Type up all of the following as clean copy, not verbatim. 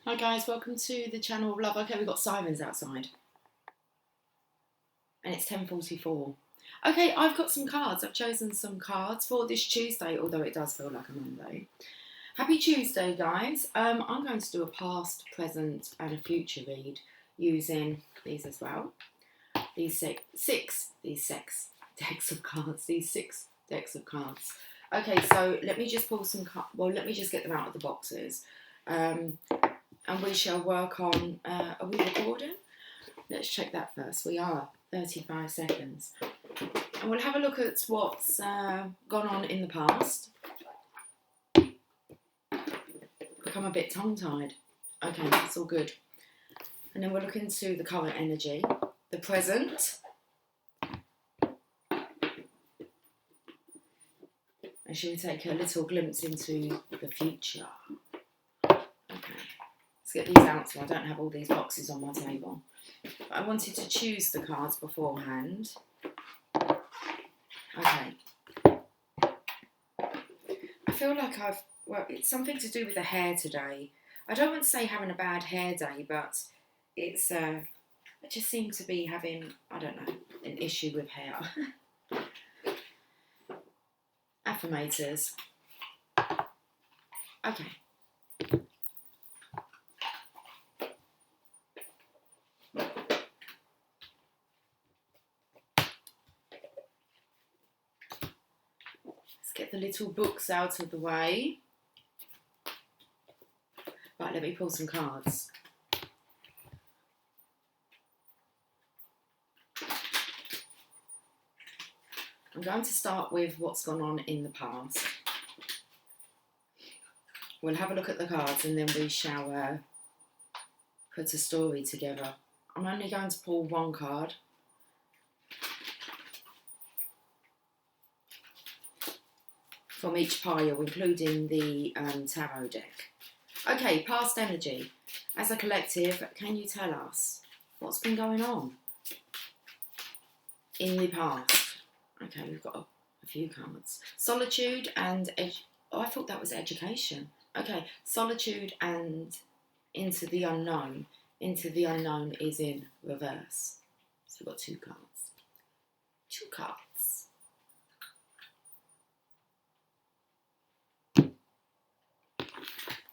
Hi guys, welcome to the channel of love. Okay, we've got sirens outside. And it's 10:44. Okay, I've got some cards. I've chosen some cards for this Tuesday, although it does feel like a Monday. Happy Tuesday, guys. I'm going to do a past, present and a future read using these as well. These six decks of cards. These 6 decks of cards. Okay, so let me just pull some cards. Well, let me just get them out of the boxes. And we shall work on, are we recording? Let's check that first. We are, 35 seconds. And we'll have a look at what's gone on in the past. Become a bit tongue-tied. Okay, that's all good. And then we'll look into the current energy, the present. And shall we take a little glimpse into the future? Let's get these out so I don't have all these boxes on my table. But I wanted to choose the cards beforehand. Okay. I feel like well, it's something to do with the hair today. I don't want to say having a bad hair day, but it's, I just seem to be having, I don't know, an issue with hair. Affirmators. Okay. Get the little books out of the way. Right, let me pull some cards. I'm going to start with what's gone on in the past. We'll have a look at the cards and then we shall put a story together. I'm only going to pull one card. From each pile, including the tarot deck. Okay, past energy. As a collective, can you tell us what's been going on in the past? Okay, we've got a few cards. Solitude and... Oh, I thought that was education. Okay, solitude and into the unknown. Into the unknown is in reverse. So we've got 2 cards. 2 cards.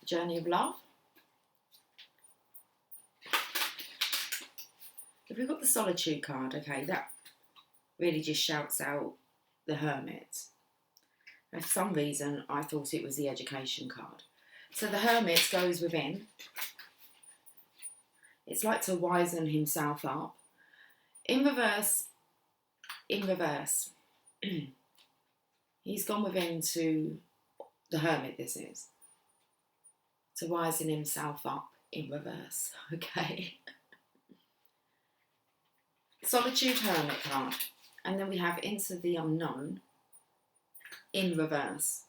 Journey of love. If we've got the solitude card, okay, that really just shouts out the hermit. And for some reason, I thought it was the education card. So the hermit goes within. It's like to wizen himself up. In reverse, he's gone within to the hermit, this is. To wizen himself up in reverse, okay. Solitude, hermit card. And then we have into the unknown in reverse.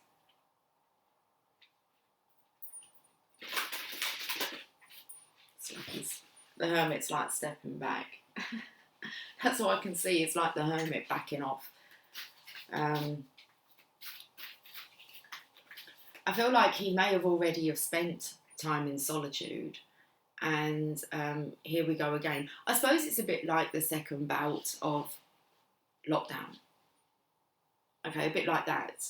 It's like the hermit's like stepping back. That's all I can see. It's like the hermit backing off. I feel like he may have already spent time in solitude, and here we go again. I suppose it's a bit like the second bout of lockdown. Okay, a bit like that.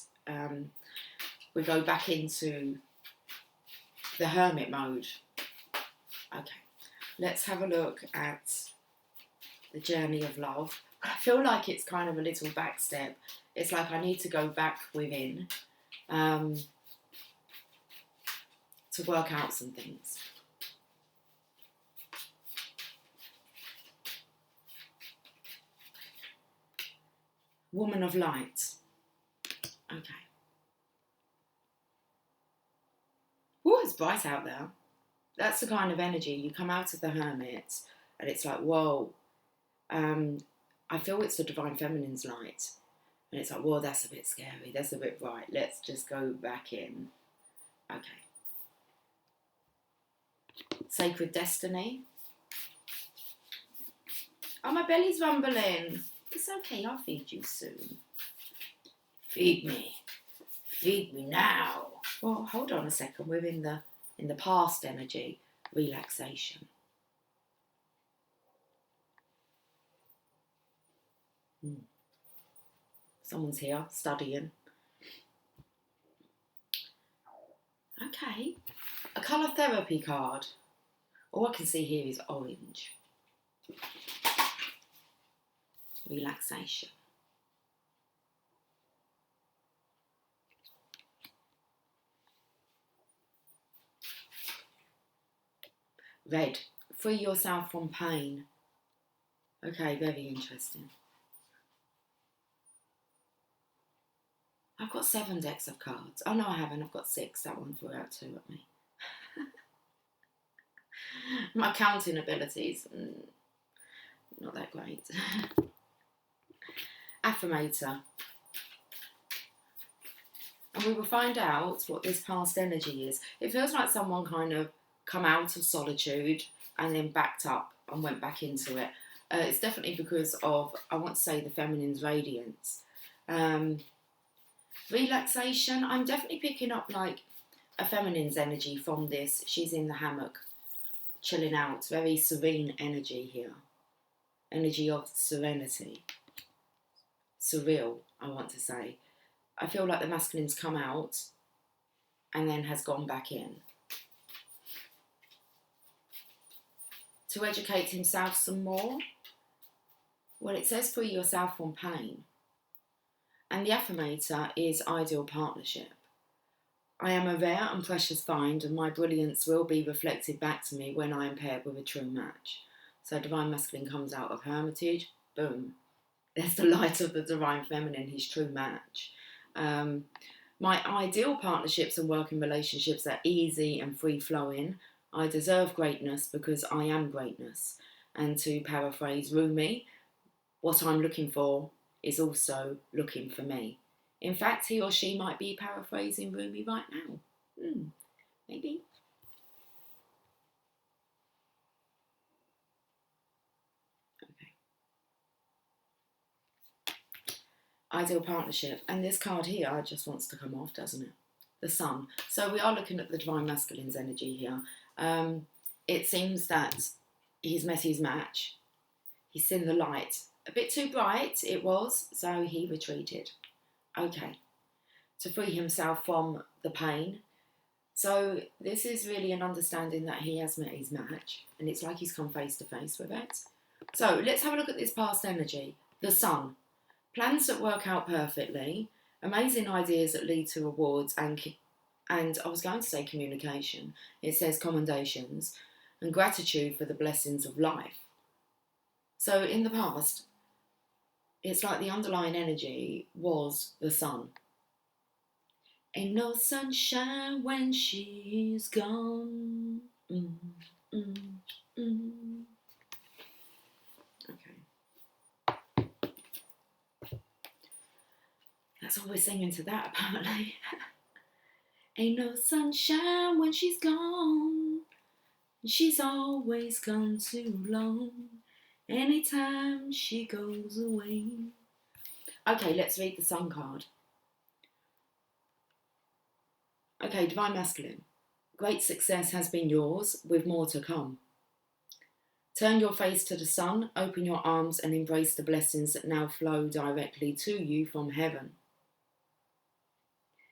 We go back into the hermit mode. Okay, let's have a look at the journey of love. I feel like it's kind of a little back step. It's like I need to go back within. To work out some things. Woman of light. Okay. Oh, it's bright out there. That's the kind of energy. You come out of the hermit and it's like, whoa. I feel it's the divine feminine's light. And it's like, whoa, that's a bit scary. That's a bit bright. Let's just go back in. Okay. Sacred destiny. Oh, my belly's rumbling. It's okay, I'll feed you soon. Feed me. Feed me now. Well, hold on a second. We're in the past energy. relaxation. Someone's here studying. Okay, a colour therapy card. All I can see here is orange. Relaxation. Red. Free yourself from pain. Okay, very interesting. I've got 7 decks of cards. Oh, no, I haven't. I've got 6. That one threw out 2 at me. My counting abilities, not that great. Affirmator. And we will find out what this past energy is. It feels like someone kind of come out of solitude and then backed up and went back into it. It's definitely because of, I want to say, the feminine's radiance. Relaxation. I'm definitely picking up like a feminine's energy from this. She's in the hammock, chilling out. Very serene energy here. Energy of serenity. Surreal, I want to say. I feel like the masculine's come out and then has gone back in. To educate himself some more. Well, it says free yourself from pain. And the affirmator is ideal partnership. I am a rare and precious find, and my brilliance will be reflected back to me when I am paired with a true match. So Divine Masculine comes out of Hermitage, boom. There's the light of the Divine Feminine, his true match. My ideal partnerships and working relationships are easy and free-flowing. I deserve greatness because I am greatness. And to paraphrase Rumi, what I'm looking for is also looking for me. In fact, he or she might be paraphrasing Rumi right now. Maybe. Okay. Ideal partnership. And this card here just wants to come off, doesn't it? The Sun. So we are looking at the Divine Masculine's energy here. It seems that he's met his match. He's seen the light. A bit too bright it was, so he retreated. Okay. To free himself from the pain. So this is really an understanding that he has met his match, and it's like he's come face to face with it. So let's have a look at this past energy. The Sun. Plans that work out perfectly, amazing ideas that lead to rewards, and I was going to say communication. It says commendations and gratitude for the blessings of life. So in the past, it's like the underlying energy was the Sun. Ain't no sunshine when she's gone. Okay. That's all we're singing to that, apparently. Ain't no sunshine when she's gone. She's always gone too long. Anytime she goes away. Okay, let's read the Sun card. Okay, Divine Masculine. Great success has been yours, with more to come. Turn your face to the sun, open your arms and embrace the blessings that now flow directly to you from heaven.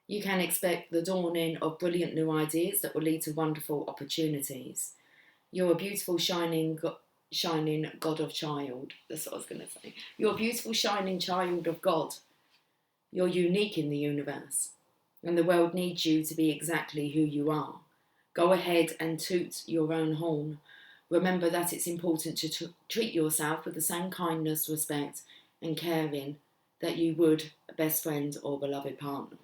You can expect the dawning of brilliant new ideas that will lead to wonderful opportunities. You're a beautiful, shining God of child. That's what I was going to say. You're a beautiful, shining child of God. You're unique in the universe. And the world needs you to be exactly who you are. Go ahead and toot your own horn. Remember that it's important to treat yourself with the same kindness, respect and caring that you would a best friend or beloved partner.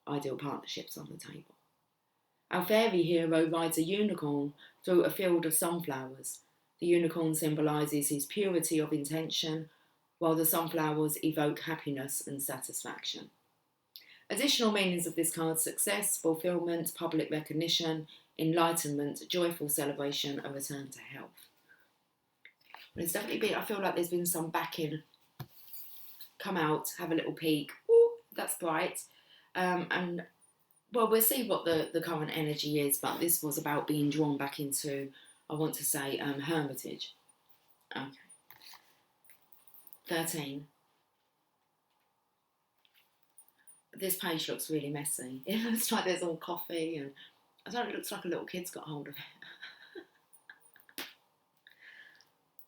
Ideal partnerships on the table. Our fairy hero rides a unicorn through a field of sunflowers. The unicorn symbolises his purity of intention, while the sunflowers evoke happiness and satisfaction. Additional meanings of this card: success, fulfillment, public recognition, enlightenment, joyful celebration, a return to health. But it's definitely been, I feel like there's been some backing. Come out, have a little peek. Ooh, that's bright. And Well, we'll see what the current energy is, but this was about being drawn back into, I want to say, hermitage. Okay. 13. This page looks really messy. It looks like there's all coffee and I don't know, it looks like a little kid's got hold of it.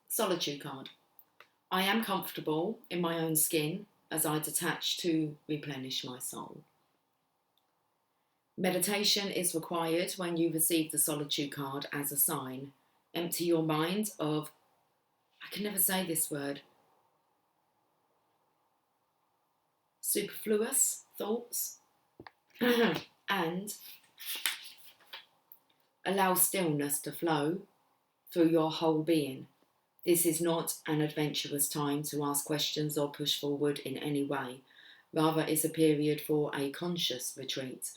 Solitude card. I am comfortable in my own skin as I detach to replenish my soul. Meditation is required when you receive the solitude card as a sign. Empty your mind of, I can never say this word, superfluous thoughts and allow stillness to flow through your whole being. This is not an adventurous time to ask questions or push forward in any way. Rather, it's a period for a conscious retreat.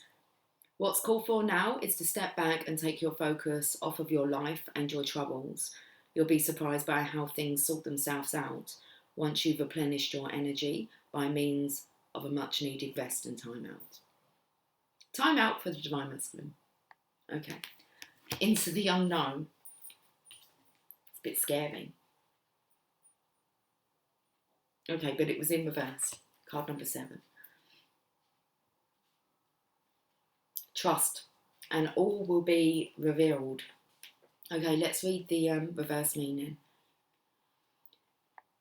What's called for now is to step back and take your focus off of your life and your troubles. You'll be surprised by how things sort themselves out once you've replenished your energy by means of a much needed rest and time out. Time out for the Divine Masculine. Okay. Into the unknown. It's a bit scary. Okay, but it was in reverse. Card number 7. Trust, and all will be revealed. Okay, let's read the reverse meaning.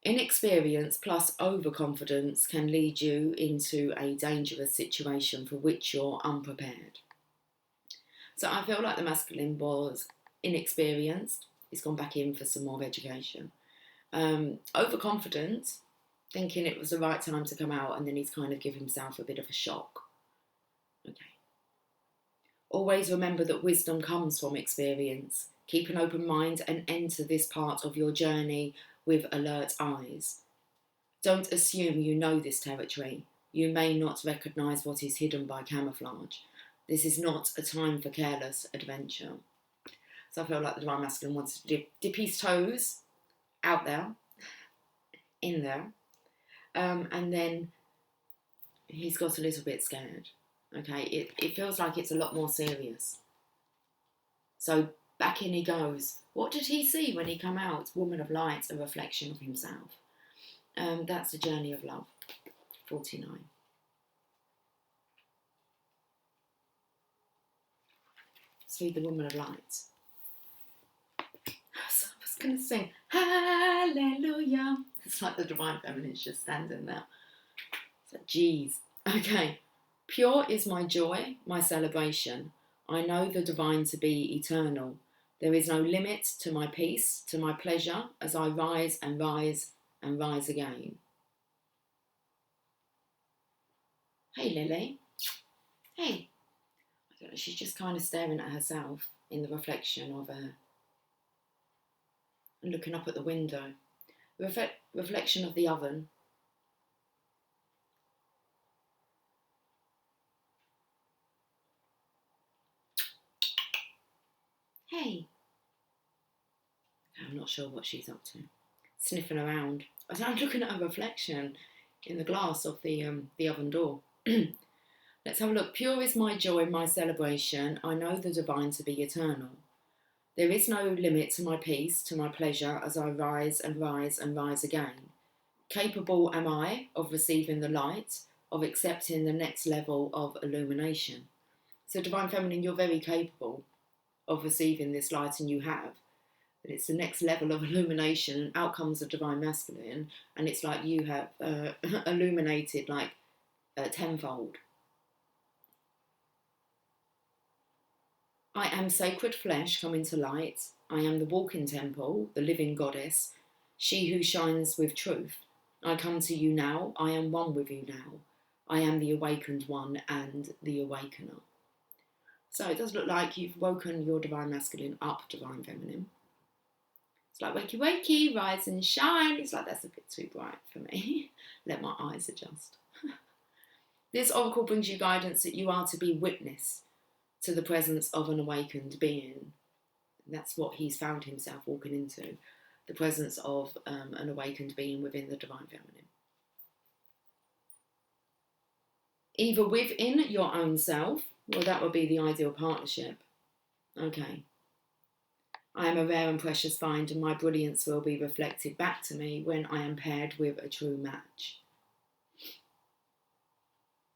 Inexperience plus overconfidence can lead you into a dangerous situation for which you're unprepared. So I feel like the masculine was inexperienced. He's gone back in for some more education. Overconfident, thinking it was the right time to come out, and then he's kind of given himself a bit of a shock. Okay. Always remember that wisdom comes from experience. Keep an open mind and enter this part of your journey with alert eyes. Don't assume you know this territory. You may not recognise what is hidden by camouflage. This is not a time for careless adventure. So I feel like the Divine Masculine wants to dip his toes out there, in there, and then he's got a little bit scared. Okay, it feels like it's a lot more serious. So back in he goes. What did he see when he came out? Woman of light, a reflection of himself. That's the journey of love. 49. Let's read the Woman of Light. So I was going to sing Hallelujah. It's like the Divine Feminine's just standing there. It's like, geez. Okay. Pure is my joy, my celebration. I know the divine to be eternal. There is no limit to my peace, to my pleasure, as I rise and rise and rise again. Hey, Lily. Hey. I don't know, she's just kind of staring at herself in the reflection of her and looking up at the window. Reflection of the oven. Hey. I'm not sure what she's up to. Sniffing around. I'm looking at her reflection in the glass of the oven door. Let's have a look. Pure is my joy, my celebration. I know the divine to be eternal. There is no limit to my peace, to my pleasure, as I rise and rise and rise again. Capable am I of receiving the light, of accepting the next level of illumination. So Divine Feminine, you're very capable of receiving this light, and you have. But it's the next level of illumination, and out comes the Divine Masculine, and it's like you have illuminated like tenfold. I am sacred flesh coming to light. I am the walking temple, the living goddess, she who shines with truth. I come to you now. I am one with you now. I am the awakened one and the awakener. So it does look like you've woken your Divine Masculine up, Divine Feminine. It's like, wakey, wakey, rise and shine. It's like, that's a bit too bright for me. Let my eyes adjust. This oracle brings you guidance that you are to be witness to the presence of an awakened being. And that's what he's found himself walking into, the presence of an awakened being within the Divine Feminine. Either within your own self Well, that would be the ideal partnership. Okay. I am a rare and precious find, and my brilliance will be reflected back to me when I am paired with a true match.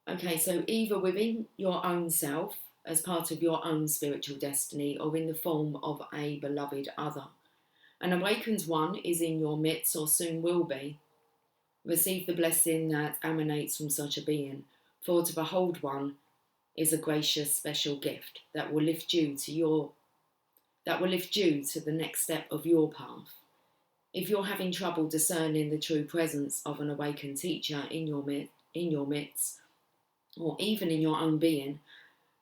Okay, so either within your own self, as part of your own spiritual destiny, or in the form of a beloved other. An awakened one is in your midst, or soon will be. Receive the blessing that emanates from such a being, for to behold one is a gracious special gift that will lift you to the next step of your path. If you're having trouble discerning the true presence of an awakened teacher in your midst, or even in your own being,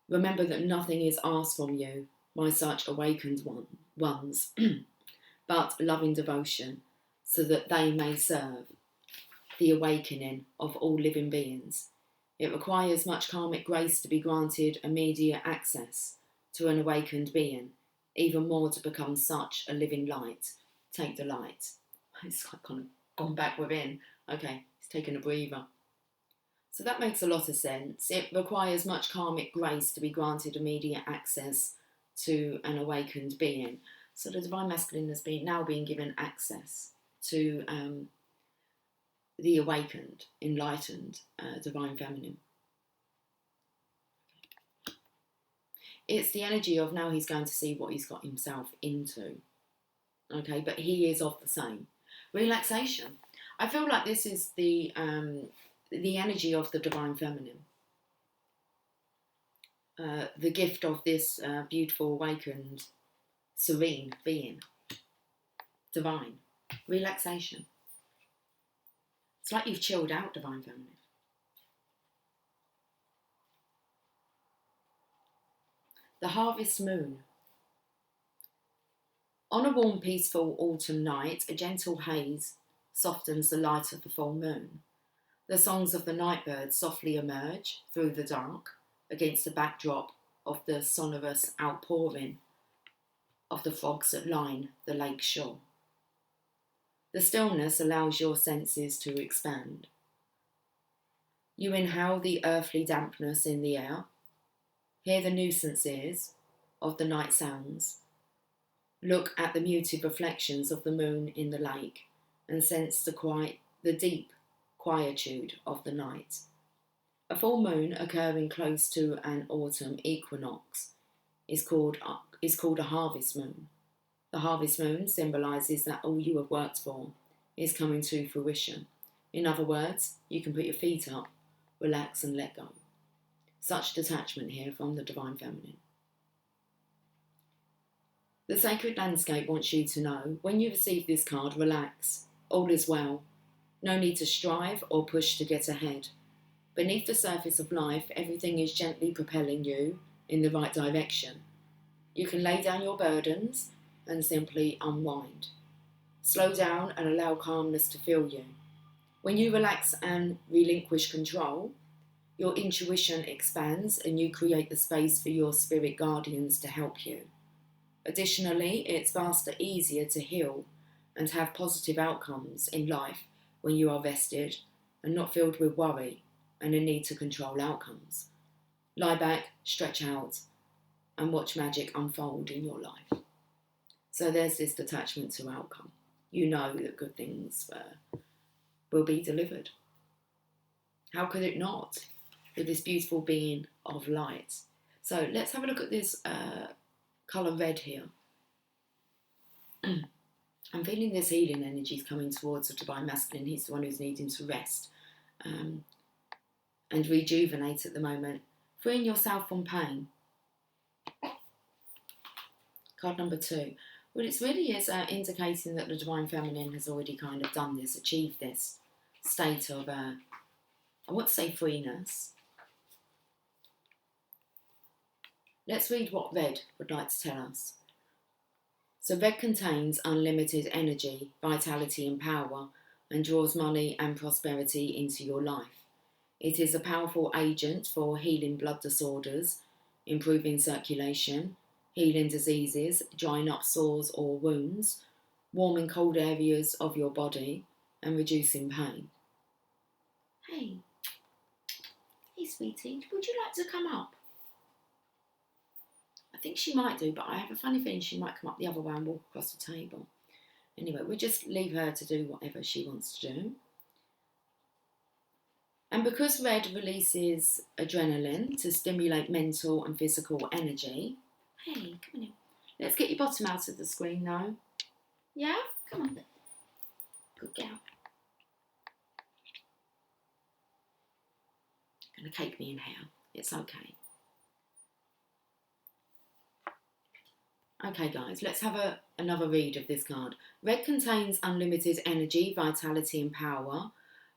remember that nothing is asked from you by such awakened ones, but loving devotion, so that they may serve the awakening of all living beings. It requires much karmic grace to be granted immediate access to an awakened being, even more to become such a living light. Take the light. It's kind of gone back within. Okay, it's taken a breather. So that makes a lot of sense. It requires much karmic grace to be granted immediate access to an awakened being. So the Divine Masculine has now been given access to the awakened, enlightened Divine Feminine. It's the energy of now he's going to see what he's got himself into. Okay, but he is of the same. Relaxation. I feel like this is the energy of the Divine Feminine. The gift of this beautiful, awakened, serene being. Divine. Relaxation. It's like you've chilled out, Divine Feminine. The harvest moon. On a warm, peaceful autumn night, a gentle haze softens the light of the full moon. The songs of the night birds softly emerge through the dark against the backdrop of the sonorous outpouring of the frogs that line the lake shore. The stillness allows your senses to expand. You inhale the earthly dampness in the air, hear the nuisances of the night sounds, look at the muted reflections of the moon in the lake, and sense the deep quietude of the night. A full moon occurring close to an autumn equinox is called a harvest moon. The harvest moon symbolises that all you have worked for is coming to fruition. In other words, you can put your feet up, relax and let go. Such detachment here from the Divine Feminine. The sacred landscape wants you to know, when you receive this card, relax. All is well. No need to strive or push to get ahead. Beneath the surface of life, everything is gently propelling you in the right direction. You can lay down your burdens and simply unwind. Slow down and allow calmness to fill you. When you relax and relinquish control, your intuition expands and you create the space for your spirit guardians to help you. Additionally, it's faster, easier to heal and have positive outcomes in life when you are rested and not filled with worry and a need to control outcomes. Lie back, stretch out, and watch magic unfold in your life. So there's this detachment to outcome. You know that good things will be delivered. How could it not, with this beautiful being of light? So let's have a look at this colour red here. I'm feeling this healing energy is coming towards the Divine Masculine. He's the one who's needing to rest and rejuvenate at the moment. Freeing yourself from pain. Card number 2. Well, it really is indicating that the Divine Feminine has already kind of done this, achieved this state of, I want to say freeness. Let's read what red would like to tell us. So red contains unlimited energy, vitality and power, and draws money and prosperity into your life. It is a powerful agent for healing blood disorders, improving circulation, healing diseases, drying up sores or wounds, warming cold areas of your body, and reducing pain. Hey sweetie, would you like to come up? think she might do, but I have a funny feeling she might come up the other way and walk across the table. Anyway, we'll just leave her to do whatever she wants to do. And because red releases adrenaline to stimulate mental and physical energy. Hey, come on in. Let's get your bottom out of the screen though. Yeah? Come on. Good girl. Gonna cake me in hair. It's okay. Okay guys, let's have another read of this card. Red contains unlimited energy, vitality and power,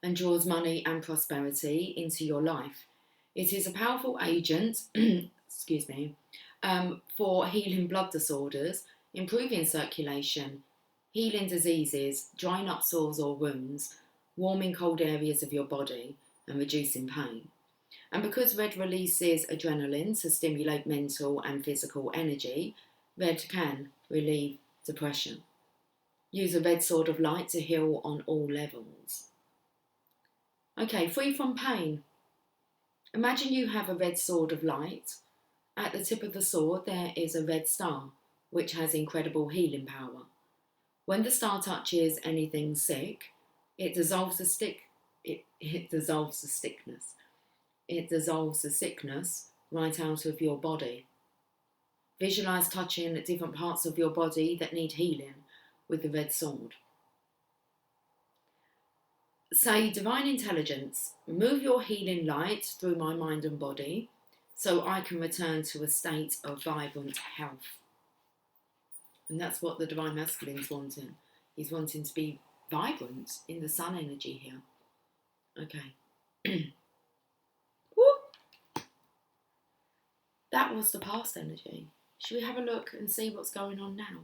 and draws money and prosperity into your life. It is a powerful agent, excuse me, for healing blood disorders, improving circulation, healing diseases, drying up sores or wounds, warming cold areas of your body, and reducing pain. And because red releases adrenaline to stimulate mental and physical energy, red can relieve depression. Use a red sword of light to heal on all levels. Okay, free from pain. Imagine you have a red sword of light. At the tip of the sword there is a red star, which has incredible healing power. When the star touches anything sick, it dissolves the sickness right out of your body. Visualize touching different parts of your body that need healing with the red sword. Say, Divine Intelligence, move your healing light through my mind and body so I can return to a state of vibrant health. And that's what the Divine Masculine's wanting. He's wanting to be vibrant in the sun energy here. Okay. That was the past energy. Should we have a look and see what's going on now?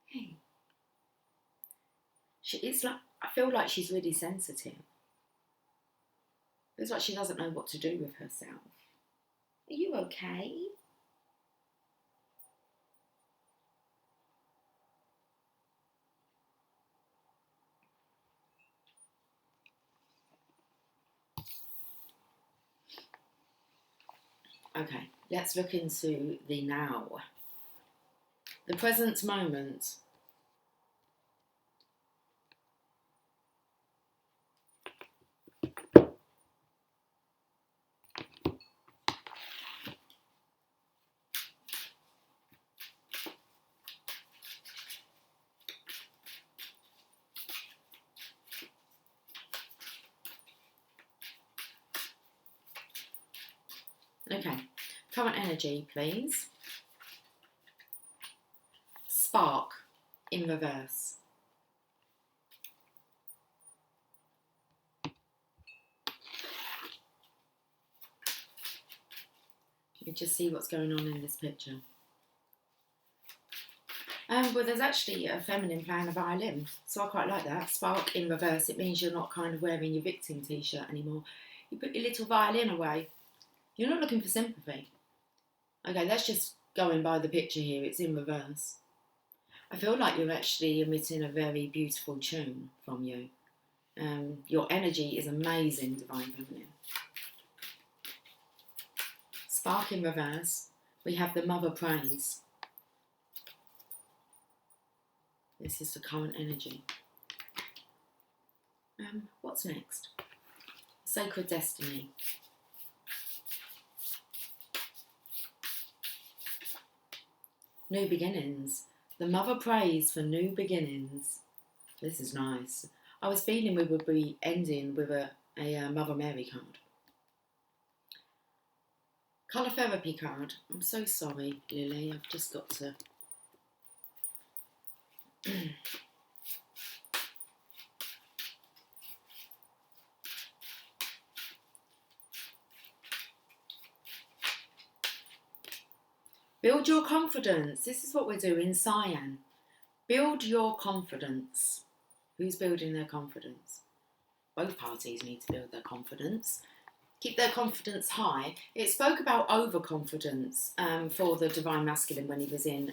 Hey. I feel like she's really sensitive. Feels like she doesn't know what to do with herself. Are you okay? Okay, let's look into the now. The present moment. Okay, current energy, please. Spark in reverse. Let me just see what's going on in this picture. Well, there's actually a feminine playing a violin, so I quite like that. Spark in reverse, it means you're not kind of wearing your victim t-shirt anymore. You put your little violin away. You're not looking for sympathy. Okay, that's just going by the picture here. It's in reverse. I feel like you're actually emitting a very beautiful tune from you. Your energy is amazing, Divine Feminine. Spark in reverse. We have the Mother Praise. This is the current energy. What's next? Sacred Destiny. New beginnings. The Mother prays for new beginnings. This is nice. I was feeling we would be ending with a Mother Mary card. Colour Therapy card. I'm so sorry, Lily. I've just got to... Build your confidence. This is what we're doing, Cyan. Build your confidence. Who's building their confidence? Both parties need to build their confidence. Keep their confidence high. It spoke about overconfidence for the Divine Masculine when he was in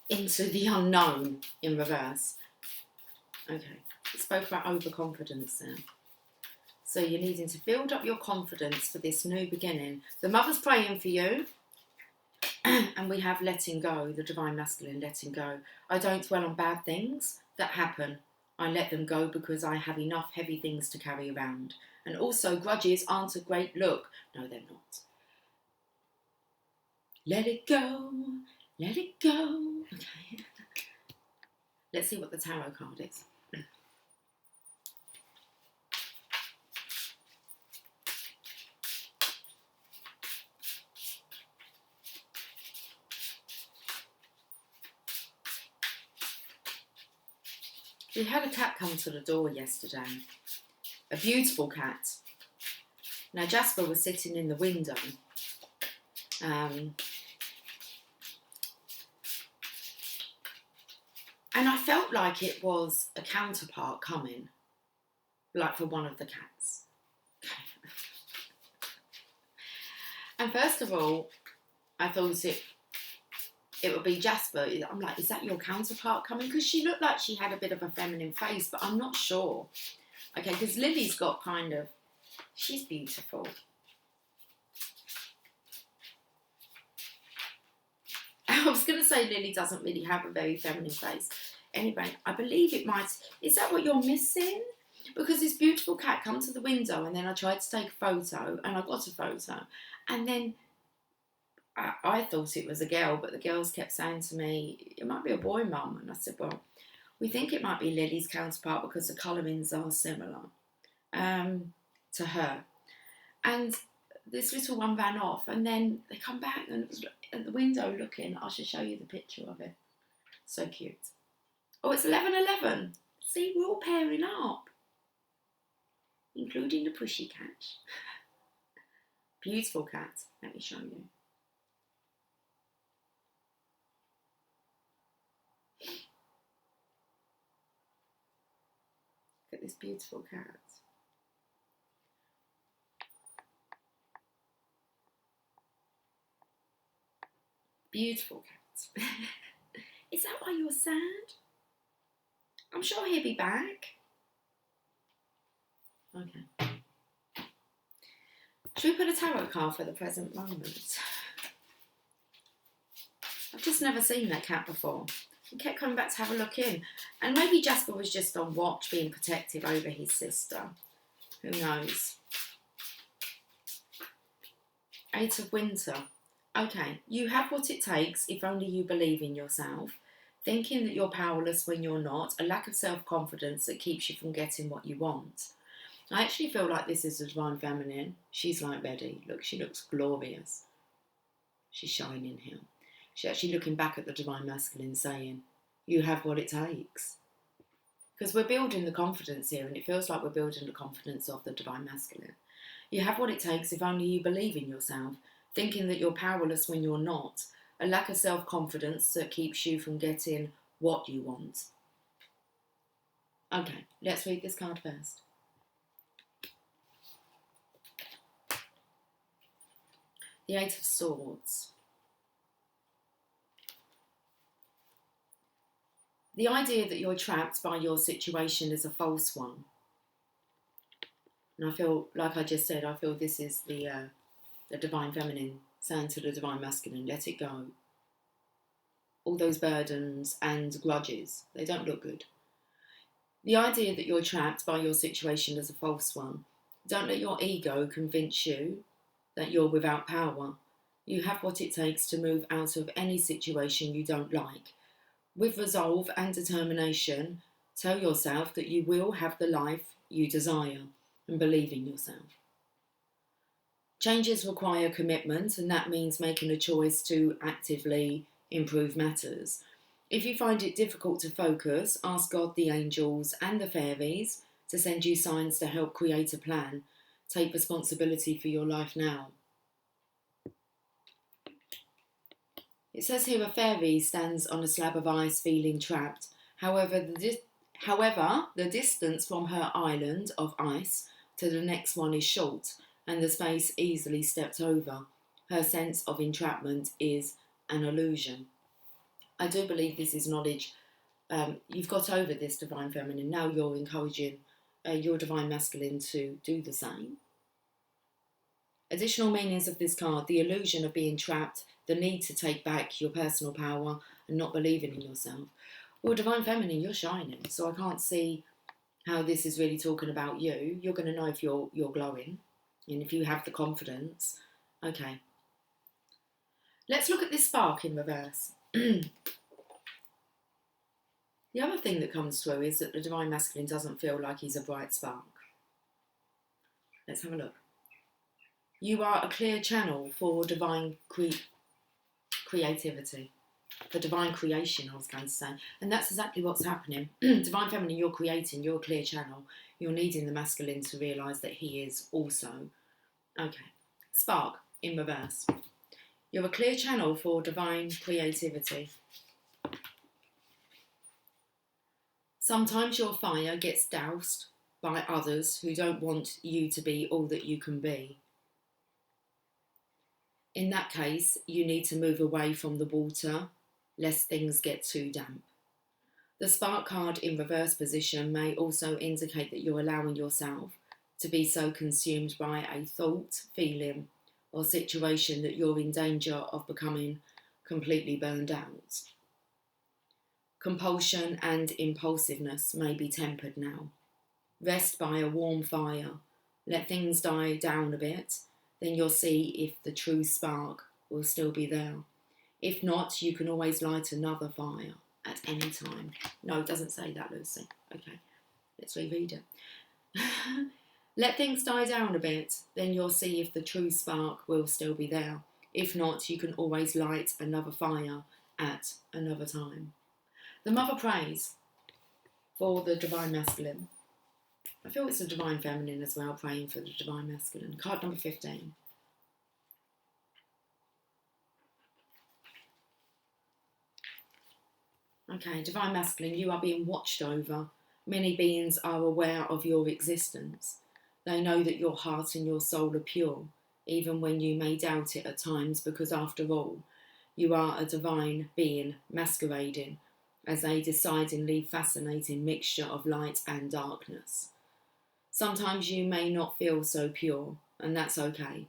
Into the Unknown in reverse. Okay, we spoke about overconfidence now. So you're needing to build up your confidence for this new beginning. The mother's praying for you. And we have letting go, the divine masculine, letting go. I don't dwell on bad things that happen. I let them go because I have enough heavy things to carry around. And also, grudges aren't a great look. No, they're not. Let it go. Let it go. Okay. Let's see what the tarot card is. We had a cat come to the door yesterday. A beautiful cat. Now, Jasper was sitting in the window. And I felt like it was a counterpart coming, like for one of the cats. And first of all, I thought it would be Jasper. I'm like, is that your counterpart coming? Because she looked like she had a bit of a feminine face, but I'm not sure. Okay, because Lily's got kind of, she's beautiful. I was going to say Lily doesn't really have a very feminine face. Anyway, I believe it might. Is that what you're missing? Because this beautiful cat come to the window and then I tried to take a photo and I got a photo. And then I thought it was a girl, but the girls kept saying to me, it might be a boy, Mum. And I said, well, we think it might be Lily's counterpart because the colourings are similar to her. And this little one ran off and then they come back and it was at the window looking. I should show you the picture of it. So cute. Oh, it's 11:11. See, we're all pairing up. Including the pushy cat. Beautiful cat. Let me show you. Look at this beautiful cat. Beautiful cat. Is that why you're sad? I'm sure he'll be back. Okay. Should we put a tarot card for the present moment? I've just never seen that cat before. He kept coming back to have a look in. And maybe Jasper was just on watch, being protective over his sister. Who knows? Eight of Winter. Okay, you have what it takes if only you believe in yourself. Thinking that you're powerless when you're not. A lack of self-confidence that keeps you from getting what you want. I actually feel like this is the divine feminine. She's like Betty. Look, she looks glorious. She's shining here. She's actually looking back at the divine masculine saying, you have what it takes. Because we're building the confidence here and it feels like we're building the confidence of the divine masculine. You have what it takes if only you believe in yourself. Thinking that you're powerless when you're not. A lack of self-confidence that keeps you from getting what you want. Okay, let's read this card first. The Eight of Swords. The idea that you're trapped by your situation is a false one. And I feel, like I just said, I feel this is the divine feminine saying to the divine masculine, let it go. All those burdens and grudges, they don't look good. The idea that you're trapped by your situation is a false one. Don't let your ego convince you that you're without power. You have what it takes to move out of any situation you don't like. With resolve and determination, tell yourself that you will have the life you desire and believe in yourself. Changes require commitment, and that means making a choice to actively improve matters. If you find it difficult to focus, ask God, the angels and the fairies to send you signs to help create a plan. Take responsibility for your life now. It says here a fairy stands on a slab of ice feeling trapped. However, the distance from her island of ice to the next one is short and the space easily stepped over. Her sense of entrapment is an illusion. I do believe this is knowledge you've got over this divine feminine. Now you're encouraging your divine masculine to do the same. Additional meanings of this card: the illusion of being trapped, the need to take back your personal power and not believing in yourself. Well, divine feminine, you're shining, so I can't see how this is really talking about you. You're going to know if you're glowing and if you have the confidence. Okay. Let's look at this spark in reverse. The other thing that comes through is that the divine masculine doesn't feel like he's a bright spark. Let's have a look. You are a clear channel for divine creativity. For divine creation, I was going to say. And that's exactly what's happening. Divine feminine, you're creating, you're a clear channel. You're needing the masculine to realise that he is also. Okay. Spark in reverse. You're a clear channel for divine creativity. Sometimes your fire gets doused by others who don't want you to be all that you can be. In that case, you need to move away from the water, lest things get too damp. The spark card in reverse position may also indicate that you're allowing yourself to be so consumed by a thought, feeling, or situation that you're in danger of becoming completely burned out. Compulsion and impulsiveness may be tempered now. Rest by a warm fire. Let things die down a bit, then you'll see if the true spark will still be there. If not, you can always light another fire at any time. No, it doesn't say that, Lucy. Okay, let's reread it. Let things die down a bit, then you'll see if the true spark will still be there. If not, you can always light another fire at another time. The mother prays for the divine masculine. I feel it's the divine feminine as well, praying for the divine masculine. Card number 15. Okay, divine masculine, you are being watched over. Many beings are aware of your existence. They know that your heart and your soul are pure, even when you may doubt it at times, because after all, you are a divine being masquerading as a decidedly fascinating mixture of light and darkness. Sometimes you may not feel so pure, and that's okay.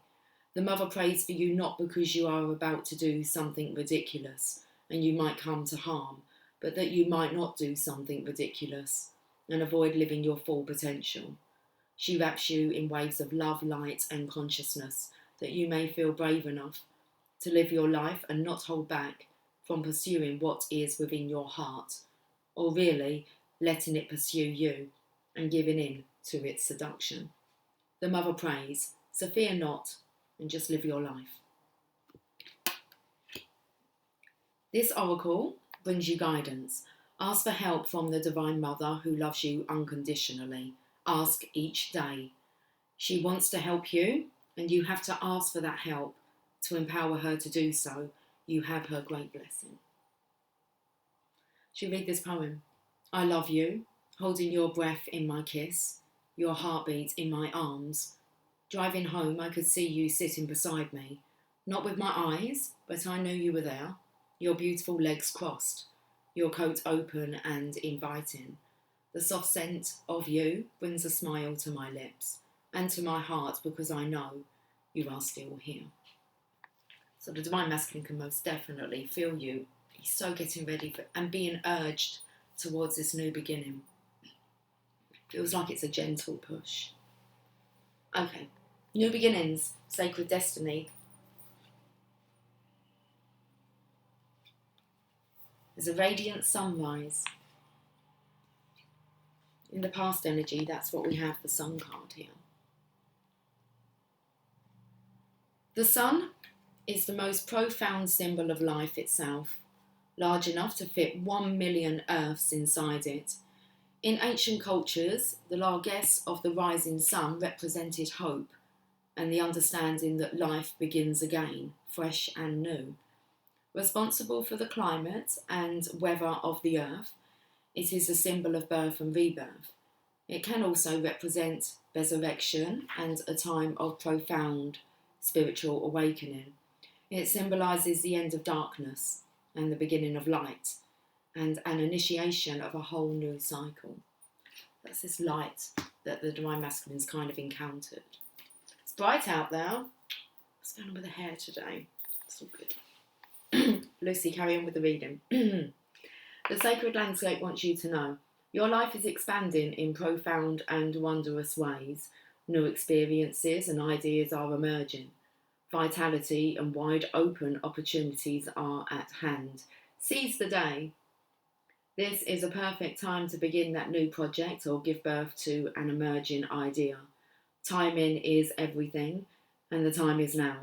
The mother prays for you not because you are about to do something ridiculous and you might come to harm, but that you might not do something ridiculous and avoid living your full potential. She wraps you in waves of love, light and consciousness, that you may feel brave enough to live your life and not hold back from pursuing what is within your heart, or really letting it pursue you and giving in to its seduction. The mother prays, so fear not and just live your life. This oracle brings you guidance. Ask for help from the Divine Mother who loves you unconditionally. Ask each day. She wants to help you, and you have to ask for that help to empower her to do so. You have her great blessing. She read this poem. I love you, holding your breath in my kiss, your heartbeat in my arms. Driving home, I could see you sitting beside me, not with my eyes, but I knew you were there, your beautiful legs crossed, your coat open and inviting. The soft scent of you brings a smile to my lips and to my heart because I know you are still here. So the Divine Masculine can most definitely feel you. He's so getting ready for, and being urged towards this new beginning. Feels like it's a gentle push. Okay, new beginnings, sacred destiny. There's a radiant sunrise. In the past energy, that's what we have, the sun card here. The sun is the most profound symbol of life itself, large enough to fit 1 million Earths inside it. In ancient cultures, the largesse of the rising sun represented hope and the understanding that life begins again, fresh and new. Responsible for the climate and weather of the earth, it is a symbol of birth and rebirth. It can also represent resurrection and a time of profound spiritual awakening. It symbolises the end of darkness and the beginning of light. and an initiation of a whole new cycle. That's this light that the Divine Masculine's kind of encountered. It's bright out there. What's going on with the hair today? It's all good. Lucy, carry on with the reading. The sacred landscape wants you to know your life is expanding in profound and wondrous ways. New experiences and ideas are emerging. Vitality and wide open opportunities are at hand. Seize the day. This is a perfect time to begin that new project or give birth to an emerging idea. Timing is everything, and the time is now.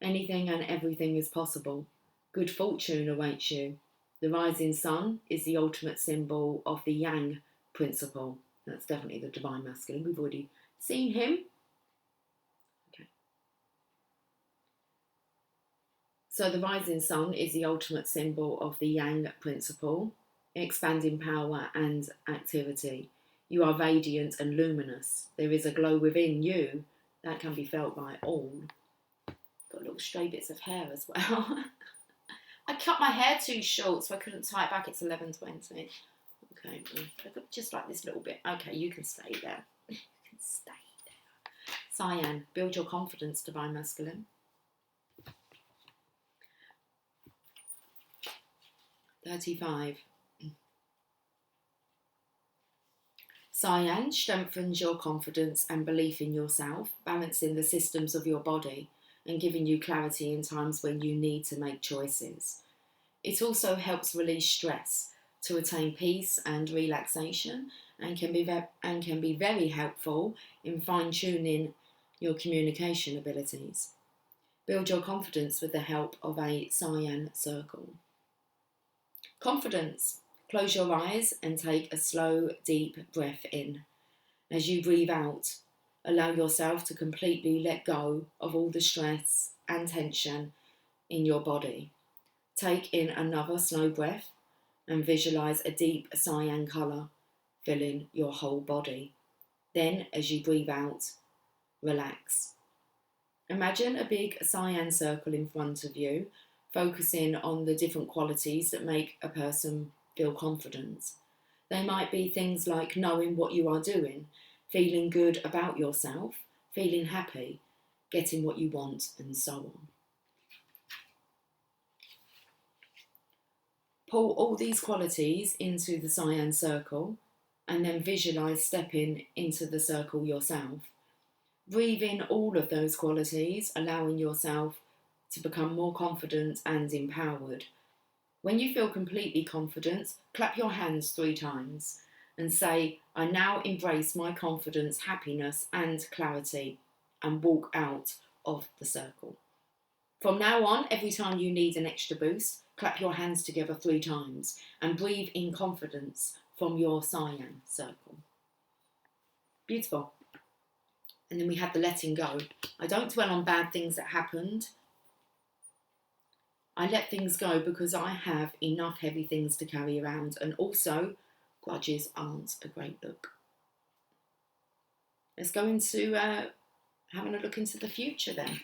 Anything and everything is possible. Good fortune awaits you. The rising sun is the ultimate symbol of the Yang principle. That's definitely the Divine Masculine. We've already seen him. Okay. So the rising sun is the ultimate symbol of the Yang principle, expanding power and activity. You are radiant and luminous. There is a glow within you that can be felt by all. Got little stray bits of hair as well. I cut my hair too short, so I couldn't tie it back. It's 11:20. Okay, just like this little bit. Okay, you can stay there. You can stay there. Cyan, build your confidence, Divine Masculine. 35. Cyan strengthens your confidence and belief in yourself, balancing the systems of your body and giving you clarity in times when you need to make choices. It also helps release stress to attain peace and relaxation, and can be very helpful in fine-tuning your communication abilities. Build your confidence with the help of a Cyan circle. Confidence. Close your eyes and take a slow, deep breath in. As you breathe out, allow yourself to completely let go of all the stress and tension in your body. Take in another slow breath and visualize a deep cyan colour filling your whole body. Then, as you breathe out, relax. Imagine a big cyan circle in front of you, focusing on the different qualities that make a person feel confident. They might be things like knowing what you are doing, feeling good about yourself, feeling happy, getting what you want, and so on. Pull all these qualities into the cyan circle and then visualise stepping into the circle yourself. Breathe in all of those qualities, allowing yourself to become more confident and empowered. When you feel completely confident, clap your hands 3 times and say, I now embrace my confidence, happiness and clarity, and walk out of the circle. From now on, every time you need an extra boost, clap your hands together 3 times and breathe in confidence from your cyan circle. Beautiful. And then we have the letting go. I don't dwell on bad things that happened. I let things go because I have enough heavy things to carry around, and also grudges aren't a great look. Let's go into having a look into the future then.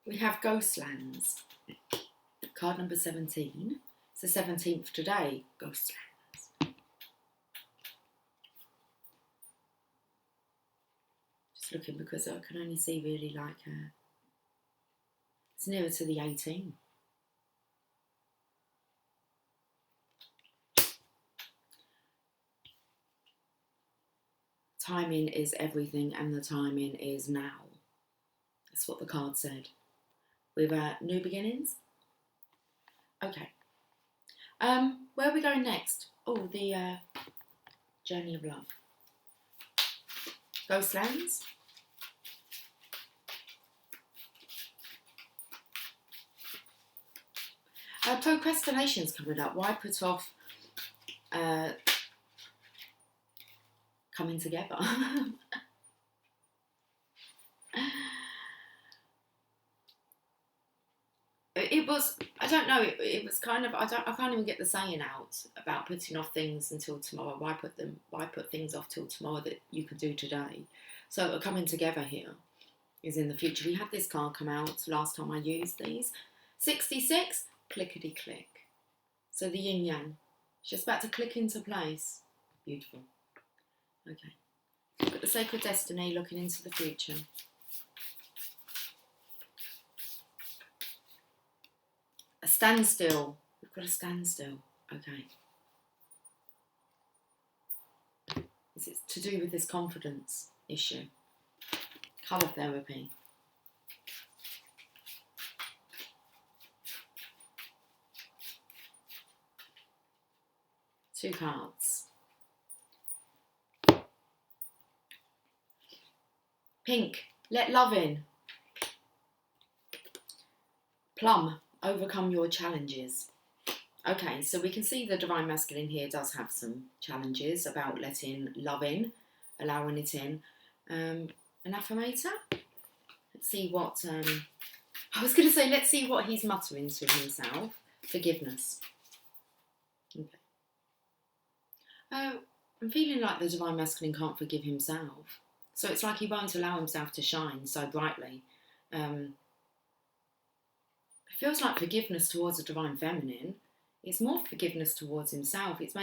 We have Ghostlands, card number 17. It's the 17th today, Ghostlands. Just looking because I can only see really like, it's nearer to the 18. Timing is everything and the timing is now. That's what the card said. With new beginnings. Okay. Where are we going next? Oh, the Journey of Love. Ghostlands. Procrastination's coming up. Why put off coming together? it was, I don't know, it was kind of, I can't even get the saying out about putting off things until tomorrow. Why put things off till tomorrow that you could do today? So coming together here is in the future. We had this card come out last time I used these. 66, clickety click. So the yin yang, it's just about to click into place. Beautiful. Okay. Look at the sacred destiny looking into the future. A standstill. We've got a standstill. Okay. Is it to do with this confidence issue? Colour therapy. Two cards. Pink, let love in. Plum, overcome your challenges. Okay, so we can see the Divine Masculine here does have some challenges about letting love in, allowing it in. An affirmator? Let's see what, I was going to say, let's see what he's muttering to himself. Forgiveness. Okay. I'm feeling like the Divine Masculine can't forgive himself. So it's like he won't allow himself to shine so brightly. It feels like forgiveness towards the Divine Feminine. It's more forgiveness towards himself. It's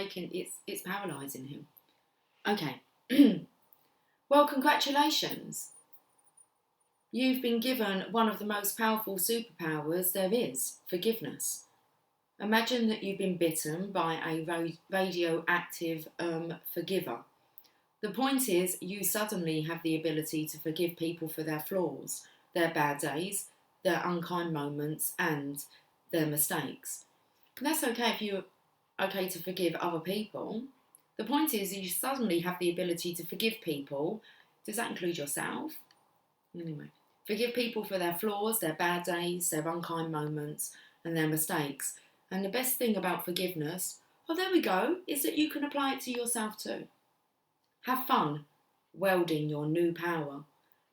paralysing him. Okay. Well, congratulations. You've been given one of the most powerful superpowers there is, forgiveness. Imagine that you've been bitten by a radioactive forgiver. The point is, you suddenly have the ability to forgive people for their flaws, their bad days, their unkind moments, and their mistakes. And that's okay if you're okay to forgive other people. The point is, you suddenly have the ability to forgive people. Does that include yourself? Anyway, forgive people for their flaws, their bad days, their unkind moments, and their mistakes. And the best thing about forgiveness, oh, there we go, is that you can apply it to yourself too. Have fun welding your new power.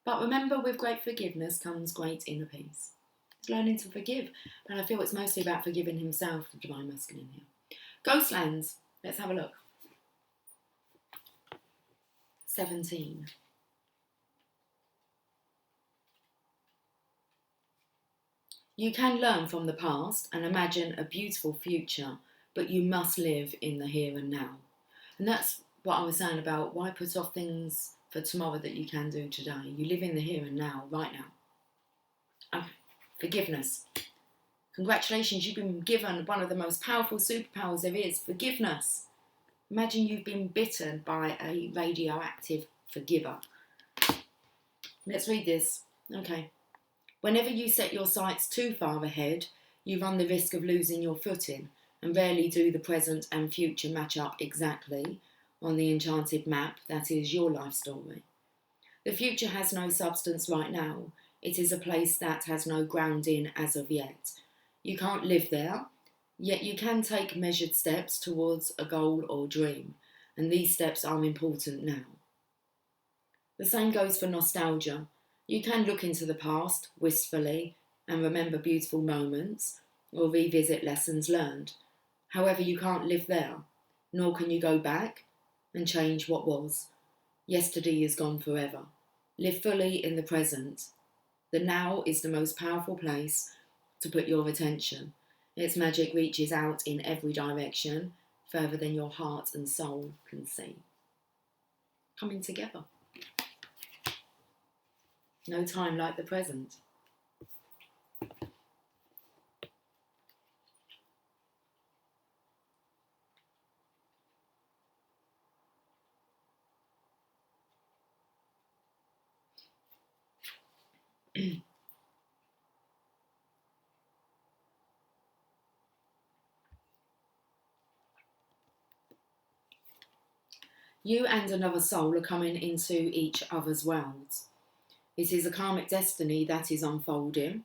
But remember, with great forgiveness comes great inner peace. It's learning to forgive. And I feel it's mostly about forgiving himself, the Divine Masculine here. Ghostlands. Let's have a look. 17. You can learn from the past and imagine a beautiful future, but you must live in the here and now. And that's what I was saying about why put off things for tomorrow that you can do today. You live in the here and now, right now. Okay. Forgiveness. Congratulations, you've been given one of the most powerful superpowers there is, forgiveness. Imagine you've been bitten by a radioactive forgiver. Let's read this. Okay. Whenever you set your sights too far ahead, you run the risk of losing your footing, and rarely do the present and future match up exactly on the enchanted map that is your life story. The future has no substance right now. It is a place that has no grounding as of yet. You can't live there, yet you can take measured steps towards a goal or dream, and these steps are important now. The same goes for nostalgia. You can look into the past wistfully and remember beautiful moments or revisit lessons learned. However, you can't live there, nor can you go back and change what was. Yesterday is gone forever. Live fully in the present. The now is the most powerful place to put your attention. Its magic reaches out in every direction, further than your heart and soul can see. Coming together. No time like the present. You and another soul are coming into each other's worlds. It is a karmic destiny that is unfolding,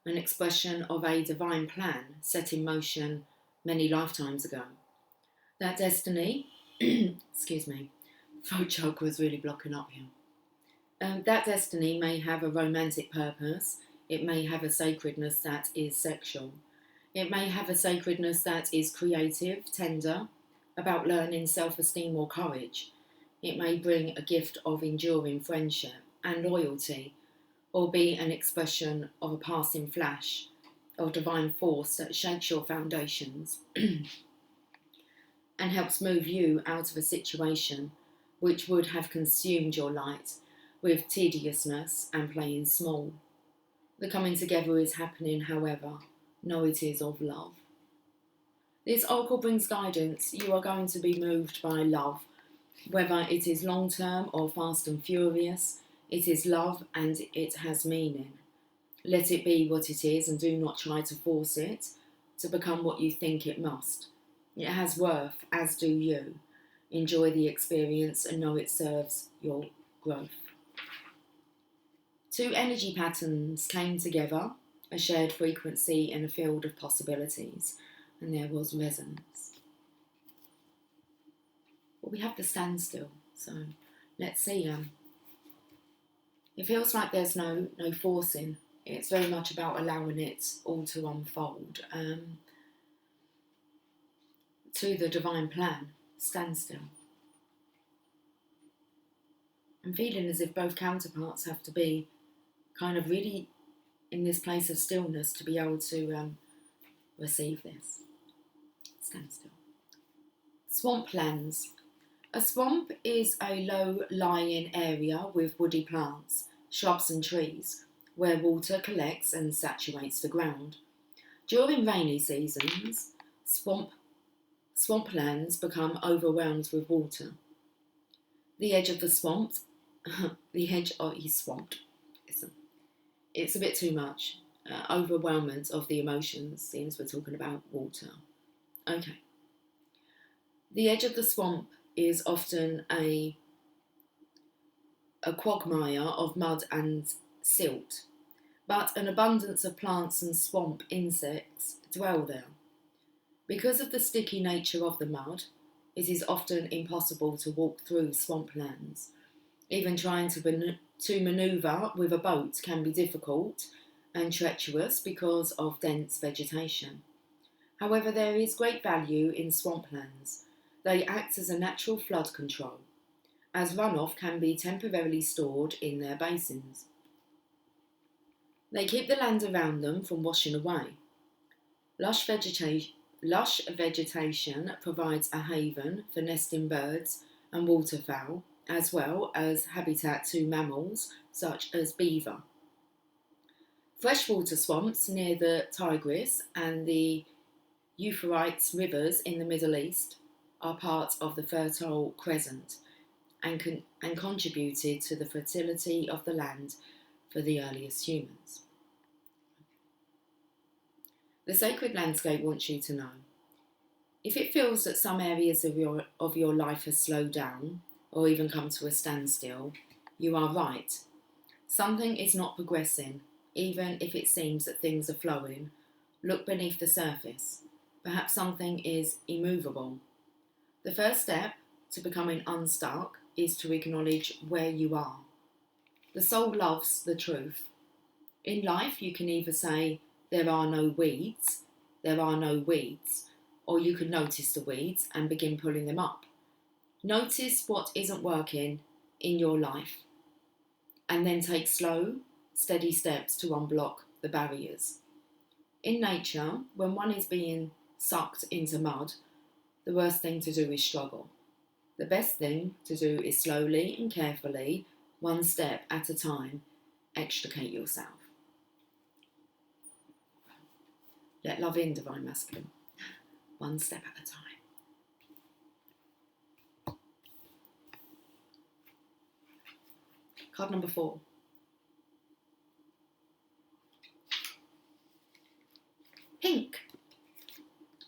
an expression of a divine plan set in motion many lifetimes ago. That destiny, excuse me, throat chakra is really blocking up here. That destiny may have a romantic purpose. It may have a sacredness that is sexual. It may have a sacredness that is creative, tender, about learning self-esteem or courage. It may bring a gift of enduring friendship and loyalty, or be an expression of a passing flash of divine force that shakes your foundations and helps move you out of a situation which would have consumed your light with tediousness and playing small. The coming together is happening, however. Know it is of love. This oracle brings guidance. You are going to be moved by love, whether it is long-term or fast and furious. It is love and it has meaning. Let it be what it is and do not try to force it to become what you think it must. It has worth, as do you. Enjoy the experience and know it serves your growth. Two energy patterns came together, a shared frequency in a field of possibilities, and there was resonance. Well, we have the standstill, so let's see. It feels like there's no forcing. It's very much about allowing it all to unfold to the divine plan. Standstill. I'm feeling as if both counterparts have to be kind of really in this place of stillness to be able to receive this. Standstill. Swamplands. A swamp is a low-lying area with woody plants, shrubs and trees, where water collects and saturates the ground. During rainy seasons, swamplands become overwhelmed with water. The edge of the swamp, he's swamped. It's a bit too much. Overwhelmment of the emotions, since we're talking about water. Okay. The edge of the swamp is often a quagmire of mud and silt, but an abundance of plants and swamp insects dwell there. Because of the sticky nature of the mud, it is often impossible to walk through swamplands. Even trying to manoeuvre with a boat can be difficult and treacherous because of dense vegetation. However, there is great value in swamplands. They act as a natural flood control, as runoff can be temporarily stored in their basins. They keep the land around them from washing away. Lush vegetation provides a haven for nesting birds and waterfowl, as well as habitat to mammals such as beaver. Freshwater swamps near the Tigris and the Euphrates rivers in the Middle East are part of the Fertile Crescent and contributed to the fertility of the land for the earliest humans. The sacred landscape wants you to know. If it feels that some areas of your life have slowed down or even come to a standstill, you are right. Something is not progressing, even if it seems that things are flowing. Look beneath the surface. Perhaps something is immovable. The first step to becoming unstuck is to acknowledge where you are. The soul loves the truth. In life, you can either say, there are no weeds, or you can notice the weeds and begin pulling them up. Notice what isn't working in your life, and then take slow, steady steps to unblock the barriers. In nature, when one is being sucked into mud, the worst thing to do is struggle. The best thing to do is slowly and carefully, one step at a time, extricate yourself. Let love in, Divine Masculine. One step at a time. Card number 4. Pink.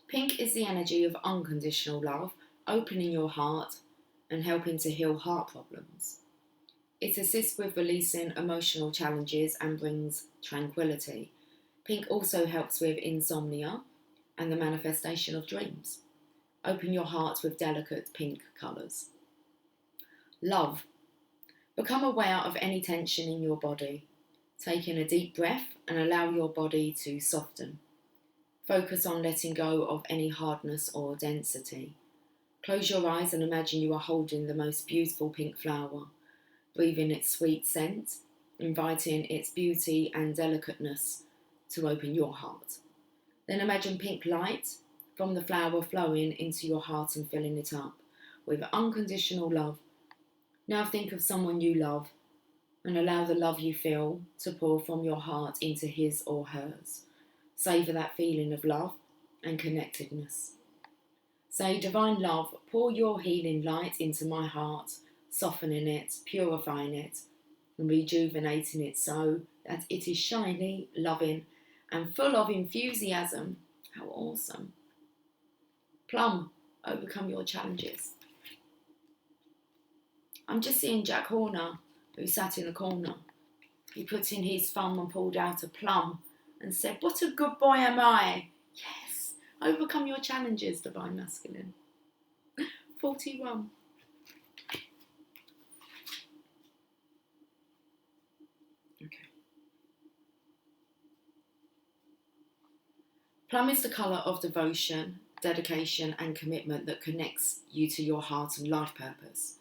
Pink is the energy of unconditional love, opening your heart and helping to heal heart problems. It assists with releasing emotional challenges and brings tranquility. Pink also helps with insomnia and the manifestation of dreams. Open your heart with delicate pink colours. Love. Become aware of any tension in your body. Take in a deep breath and allow your body to soften. Focus on letting go of any hardness or density. Close your eyes and imagine you are holding the most beautiful pink flower. Breathe in its sweet scent, inviting its beauty and delicateness to open your heart. Then imagine pink light from the flower flowing into your heart and filling it up with unconditional love. Now think of someone you love and allow the love you feel to pour from your heart into his or hers. Savor that feeling of love and connectedness. Say, divine love, pour your healing light into my heart, softening it, purifying it, and rejuvenating it so that it is shiny, loving, and full of enthusiasm. How awesome. Plum, overcome your challenges. I'm just seeing Jack Horner, who sat in the corner. He put in his thumb and pulled out a plum and said, "What a good boy am I." Yes, overcome your challenges, Divine Masculine. 41. Okay. Plum is the colour of devotion, dedication and commitment that connects you to your heart and life purpose,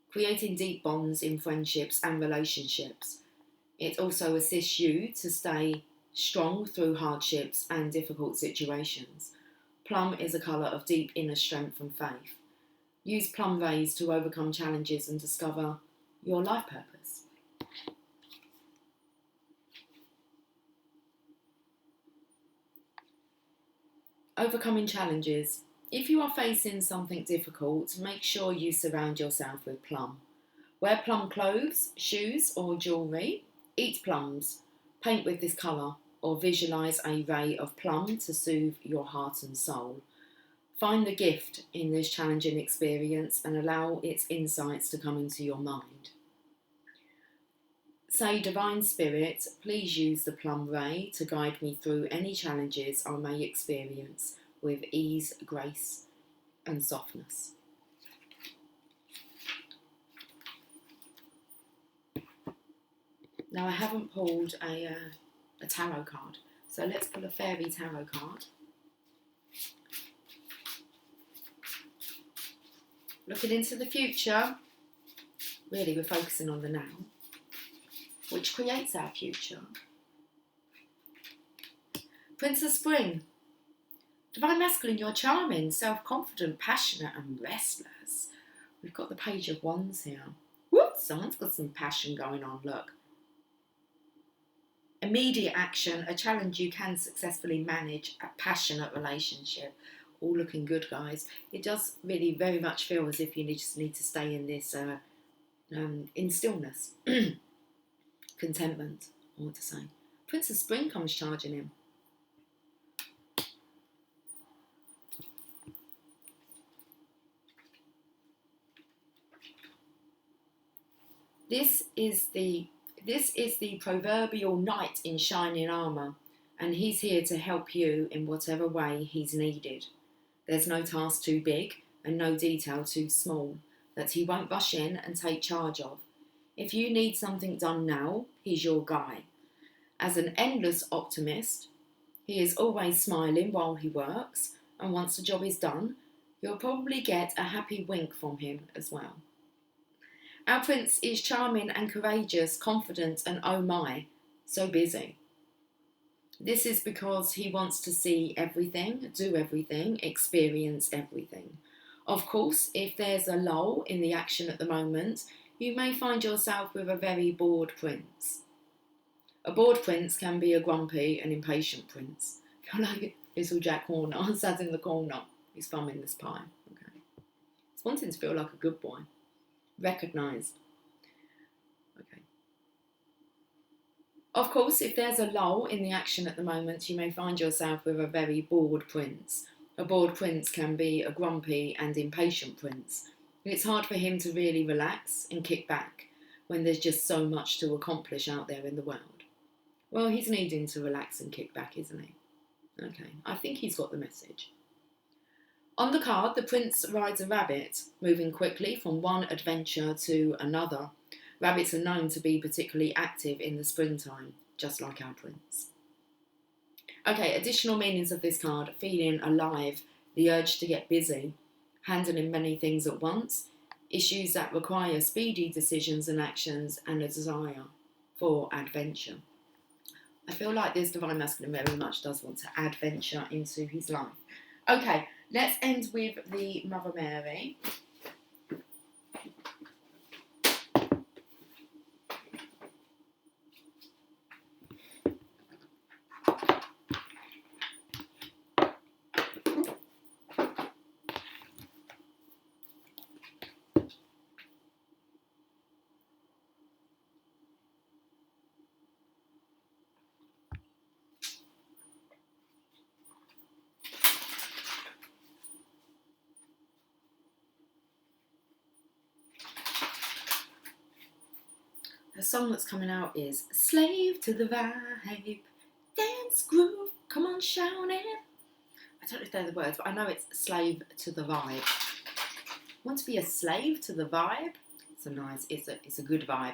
creating deep bonds in friendships and relationships. It also assists you to stay strong through hardships and difficult situations. Plum is a colour of deep inner strength and faith. Use plum rays to overcome challenges and discover your life purpose. Overcoming challenges. If you are facing something difficult, make sure you surround yourself with plum. Wear plum clothes, shoes or jewellery. Eat plums. Paint with this colour or visualise a ray of plum to soothe your heart and soul. Find the gift in this challenging experience and allow its insights to come into your mind. Say, Divine Spirit, please use the plum ray to guide me through any challenges I may experience with ease, grace and softness. Now I haven't pulled a tarot card, so let's pull a fairy tarot card. Looking into the future, really we're focusing on the now, which creates our future. Prince of Spring. Divine Masculine, you're charming, self-confident, passionate and restless. We've got the Page of Wands here. Whoop, someone's got some passion going on, look. Immediate action, a challenge you can successfully manage, a passionate relationship. All looking good, guys. It does really very much feel as if you just need to stay in this, in stillness. Contentment, I want to say. Prince of Spring comes charging in. This is the proverbial knight in shining armour, and he's here to help you in whatever way he's needed. There's no task too big and no detail too small that he won't rush in and take charge of. If you need something done now, he's your guy. As an endless optimist, he is always smiling while he works, and once the job is done, you'll probably get a happy wink from him as well. Our prince is charming and courageous, confident and oh my, so busy. This is because he wants to see everything, do everything, experience everything. Of course, if there's a lull in the action at the moment, you may find yourself with a very bored prince. A bored prince can be a grumpy and impatient prince. I feel like little Jack Horner sat in the corner. He's thumbing this pie. Okay. He's wanting to feel like a good boy. Recognised. Okay. Of course, if there's a lull in the action at the moment, you may find yourself with a very bored prince. A bored prince can be a grumpy and impatient prince. It's hard for him to really relax and kick back when there's just so much to accomplish out there in the world. Well, he's needing to relax and kick back, isn't he? Okay, I think he's got the message. On the card, the prince rides a rabbit, moving quickly from one adventure to another. Rabbits are known to be particularly active in the springtime, just like our prince. Okay, additional meanings of this card: feeling alive, the urge to get busy, handling many things at once, issues that require speedy decisions and actions, and a desire for adventure. I feel like this Divine Masculine very much does want to adventure into his life. Okay, let's end with the Mother Mary. The song that's coming out is Slave to the Vibe, Dance Groove, come on shout it. I don't know if they're the words, but I know it's Slave to the Vibe. Want to be a slave to the vibe? It's a good vibe.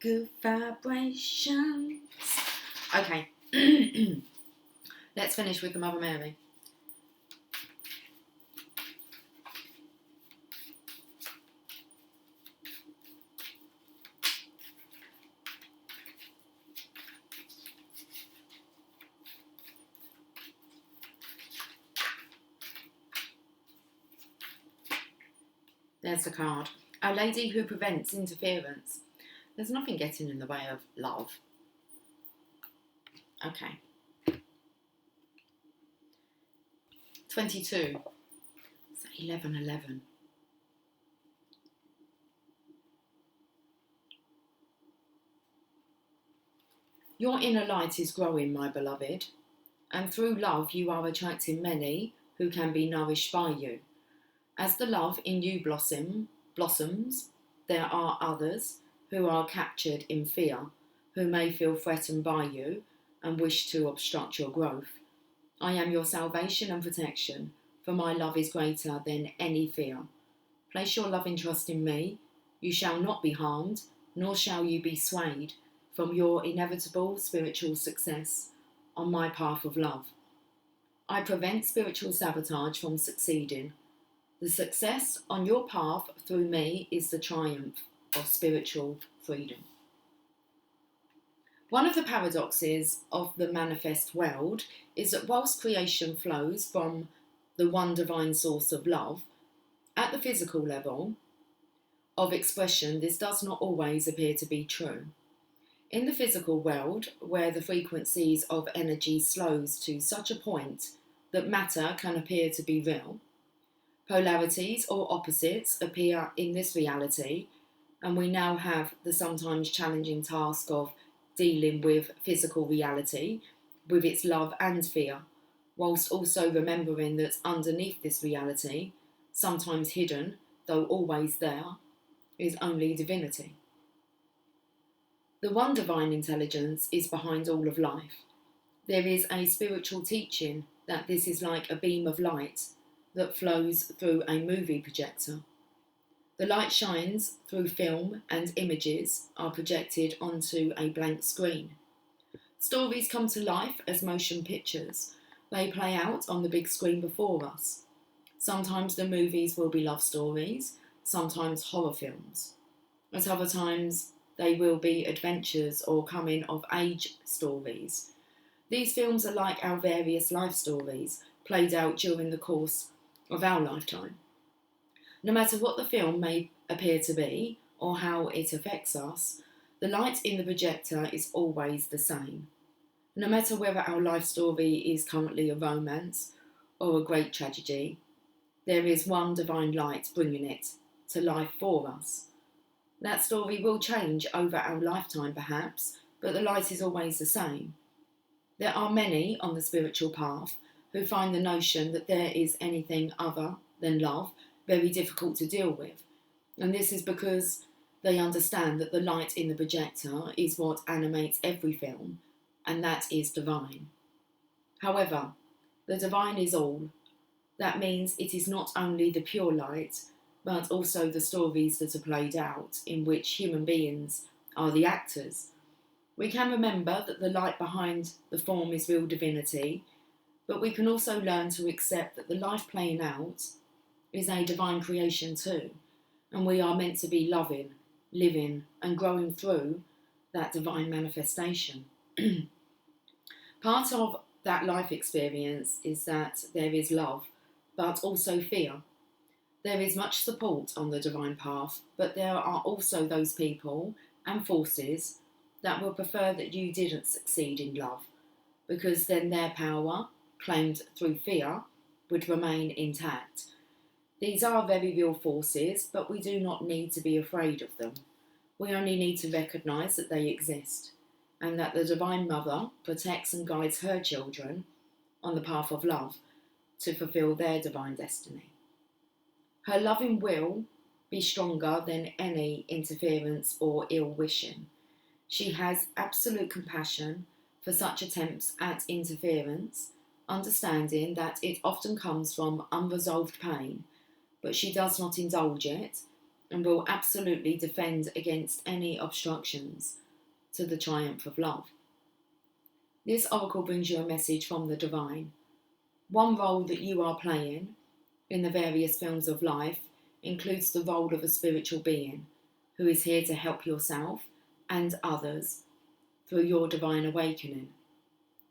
Good vibrations. Okay, let's finish with the Mother Mary. There's the card. Our Lady who prevents interference. There's nothing getting in the way of love. Okay. 22. It's 11:11. Your inner light is growing, my beloved, and through love you are attracting many who can be nourished by you. As the love in you blossoms, there are others who are captured in fear, who may feel threatened by you and wish to obstruct your growth. I am your salvation and protection, for my love is greater than any fear. Place your loving trust in me. You shall not be harmed, nor shall you be swayed from your inevitable spiritual success on my path of love. I prevent spiritual sabotage from succeeding. The success on your path through me is the triumph of spiritual freedom. One of the paradoxes of the manifest world is that whilst creation flows from the one divine source of love, at the physical level of expression, this does not always appear to be true. In the physical world, where the frequencies of energy slows to such a point that matter can appear to be real, polarities or opposites appear in this reality, and we now have the sometimes challenging task of dealing with physical reality, with its love and fear, whilst also remembering that underneath this reality, sometimes hidden, though always there, is only divinity. The one divine intelligence is behind all of life. There is a spiritual teaching that this is like a beam of light that flows through a movie projector. The light shines through film and images are projected onto a blank screen. Stories come to life as motion pictures. They play out on the big screen before us. Sometimes the movies will be love stories, sometimes horror films. At other times they will be adventures or coming of age stories. These films are like our various life stories played out during the course of our lifetime. No matter what the film may appear to be or how it affects us, the light in the projector is always the same. No matter whether our life story is currently a romance or a great tragedy, there is one divine light bringing it to life for us. That story will change over our lifetime perhaps, but the light is always the same. There are many on the spiritual path who find the notion that there is anything other than love very difficult to deal with. And this is because they understand that the light in the projector is what animates every film, and that is divine. However, the divine is all. That means it is not only the pure light, but also the stories that are played out in which human beings are the actors. We can remember that the light behind the form is real divinity, but we can also learn to accept that the life playing out is a divine creation too, and we are meant to be loving, living, and growing through that divine manifestation. Part of that life experience is that there is love, but also fear. There is much support on the divine path, but there are also those people and forces that will prefer that you didn't succeed in love, because then their power, claimed through fear, would remain intact. These are very real forces, but we do not need to be afraid of them. We only need to recognise that they exist, and that the Divine Mother protects and guides her children on the path of love to fulfil their divine destiny. Her loving will be stronger than any interference or ill wishing. She has absolute compassion for such attempts at interference, understanding that it often comes from unresolved pain, but she does not indulge it and will absolutely defend against any obstructions to the triumph of love. This oracle brings you a message from the divine. One role that you are playing in the various films of life includes the role of a spiritual being who is here to help yourself and others through your divine awakening.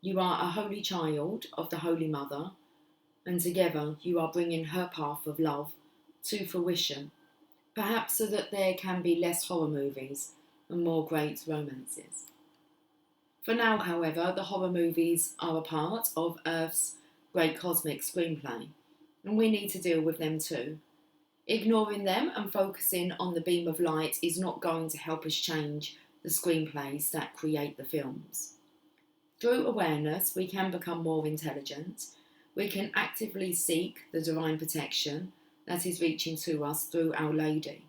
You are a holy child of the Holy Mother, and together you are bringing her path of love to fruition, perhaps so that there can be less horror movies and more great romances. For now, however, the horror movies are a part of Earth's great cosmic screenplay, and we need to deal with them too. Ignoring them and focusing on the beam of light is not going to help us change the screenplays that create the films. Through awareness, we can become more intelligent. We can actively seek the divine protection that is reaching to us through Our Lady,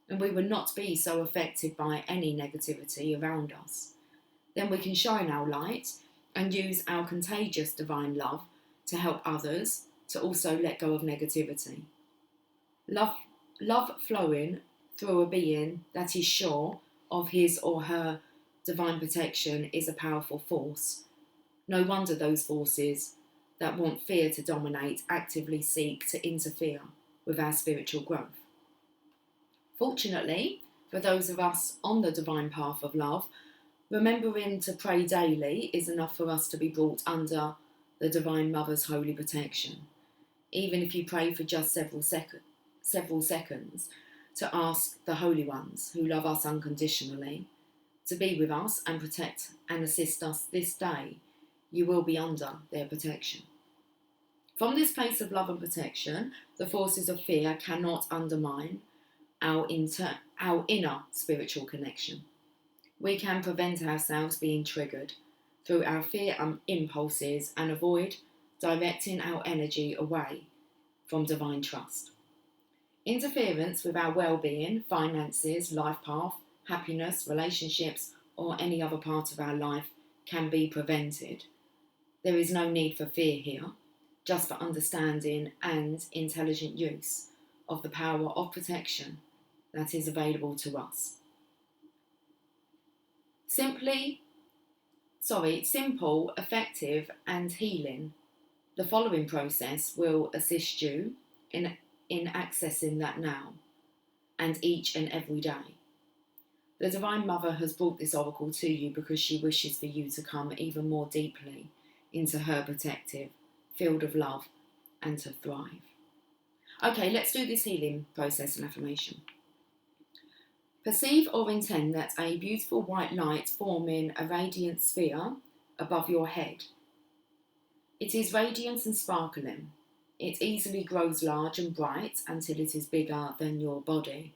and we will not be so affected by any negativity around us. Then we can shine our light and use our contagious divine love to help others to also let go of negativity. Love flowing through a being that is sure of his or her divine protection is a powerful force. No wonder those forces that want fear to dominate actively seek to interfere with our spiritual growth. Fortunately, for those of us on the divine path of love, remembering to pray daily is enough for us to be brought under the Divine Mother's holy protection. Even if you pray for just several seconds to ask the Holy Ones, who love us unconditionally, to be with us and protect and assist us this day, you will be under their protection. From this place of love and protection, the forces of fear cannot undermine our inner spiritual connection. We can prevent ourselves being triggered through our fear impulses and avoid directing our energy away from divine trust. Interference with our well-being, finances, life path, happiness, relationships, or any other part of our life can be prevented. There is no need for fear here, just for understanding and intelligent use of the power of protection that is available to us. Simple, effective, and healing. The following process will assist you in accessing that now and each and every day. The Divine Mother has brought this oracle to you because she wishes for you to come even more deeply into her protective field of love and to thrive. Okay, let's do this healing process and affirmation. Perceive or intend that a beautiful white light forming a radiant sphere above your head. It is radiant and sparkling. It easily grows large and bright until it is bigger than your body.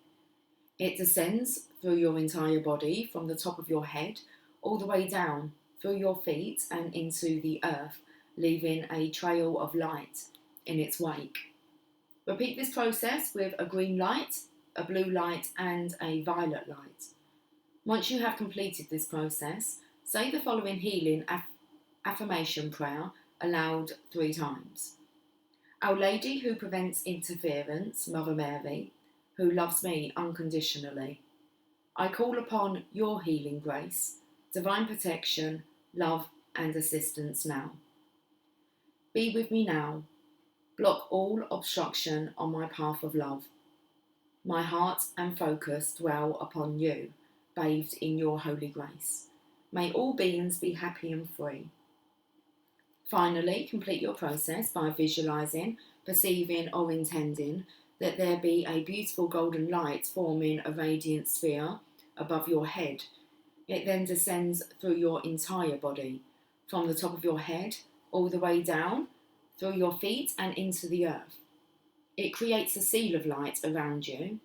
It descends through your entire body from the top of your head all the way down through your feet and into the earth, leaving a trail of light in its wake. Repeat this process with a green light, a blue light, and a violet light. Once you have completed this process, say the following healing affirmation prayer aloud 3 times. Our Lady who prevents interference, Mother Mary, who loves me unconditionally. I call upon your healing grace, divine protection, love and assistance now. Be with me now. Block all obstruction on my path of love. My heart and focus dwell upon you, bathed in your holy grace. May all beings be happy and free. Finally, complete your process by visualising, perceiving or intending that there be a beautiful golden light forming a radiant sphere above your head. It then descends through your entire body, from the top of your head all the way down, through your feet and into the earth. It creates a seal of light around you,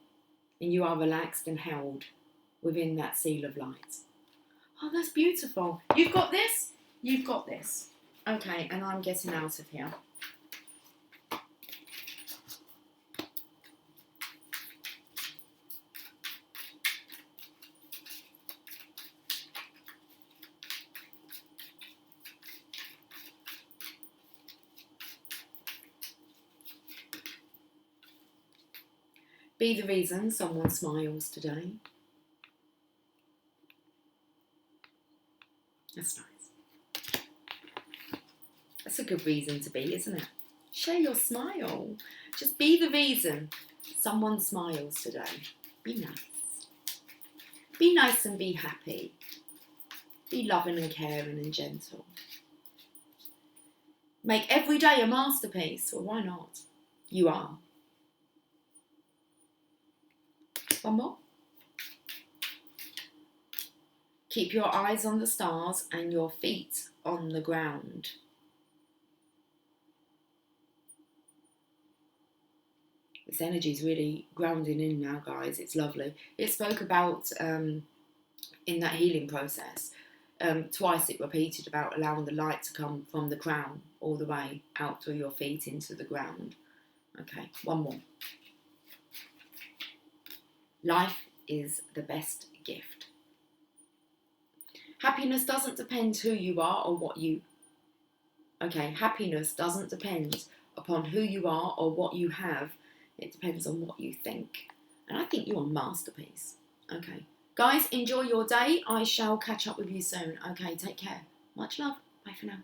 and you are relaxed and held within that seal of light. Oh, that's beautiful. You've got this? You've got this. Okay, and I'm getting out of here. Be the reason someone smiles today. That's nice. That's a good reason to be, isn't it? Share your smile. Just be the reason someone smiles today. Be nice. Be nice and be happy. Be loving and caring and gentle. Make every day a masterpiece. Well, why not? You are. One more. Keep your eyes on the stars and your feet on the ground. This energy is really grounding in now, guys. It's lovely. It spoke about, in that healing process, twice it repeated about allowing the light to come from the crown all the way out through your feet into the ground. Okay, one more. Life is the best gift. Happiness doesn't depend who you are or what you... Okay, happiness doesn't depend upon who you are or what you have. It depends on what you think. And I think you're a masterpiece. Okay. Guys, enjoy your day. I shall catch up with you soon. Okay, take care. Much love. Bye for now.